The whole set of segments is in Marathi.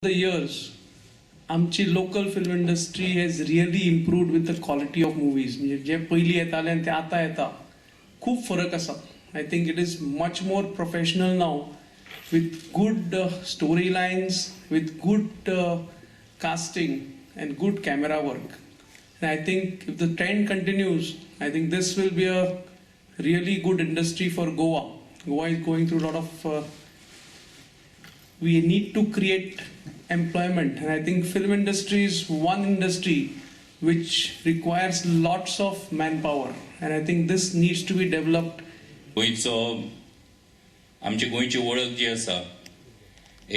the years, आमची local film industry has really improved with the quality of movies. म्हणजे जे पयलीं येताले आनी ते आतां येता खूब फरक आसा. I think it is much more professional now with good storylines, with good casting and good camera work. And I think if the trend continues, I think this will be a really good industry for Goa. Goa is going through a lot of, we need to create employment. And I think film industry is one industry which requires lots of manpower. And I think this needs to be developed. आमची गोंयची वळख जी आसा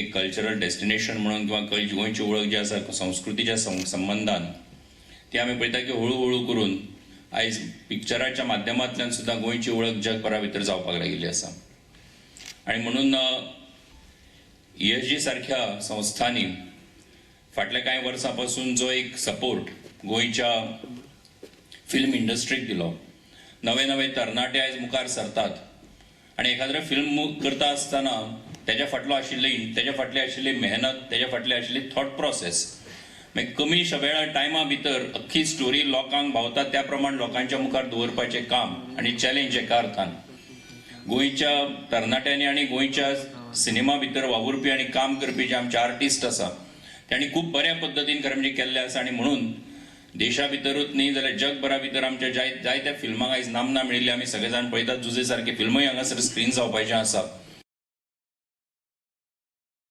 एक कल्चरल डेस्टिनेशन म्हणून किंवा गोंयची वळख जी आसा संस्कृतीच्या संबंधान ती आमी पळयता की हळू करून आयज पिक्चराच्या माध्यमांतल्यान सुद्दां गोंयची वळख जगभरा भितर जावपाक लागिल्ली आसा. आनी म्हणून ESG सारख्या संस्थांनी फाटल्या कांय वर्सां पासून जो एक सपोर्ट गोंयच्या फिल्म इंडस्ट्रीक दिलो, नवे नवे तरणाटे आयज मुखार सरतात आणि एखाद्रे फिल्म करता आसतना तेज्या फाटलो फाटली आशिल्ली मेहनत, तेज्या फाटली आशिल्ली थॉट प्रोसेस, मागीर कमी वेळा टायमा भितर अख्खी स्टोरी लोकांक भावता त्या प्रमाण लोकांच्या मुखार दवरपाचें काम आनी चॅलेंज एका अर्थान गोंयच्या तरणाट्यांनी आनी गोंयच्या सिनेमा भितर वावुरपी आनी काम करपी जे आमचे आर्टिस्ट आसा तांणी खूब बऱ्या पद्दतीन खरें म्हणजे केल्लें आसा. आनी म्हणून देशा भितरूच न्ही जाल्यार जगभरा भितर आमच्या जायत्या फिल्मांक आयज नामना मेळिल्ली आमी सगळे जाण पळयतात. जुजे सारकी फिल्मूय हांगासर स्क्रीन जावपाचें आसा.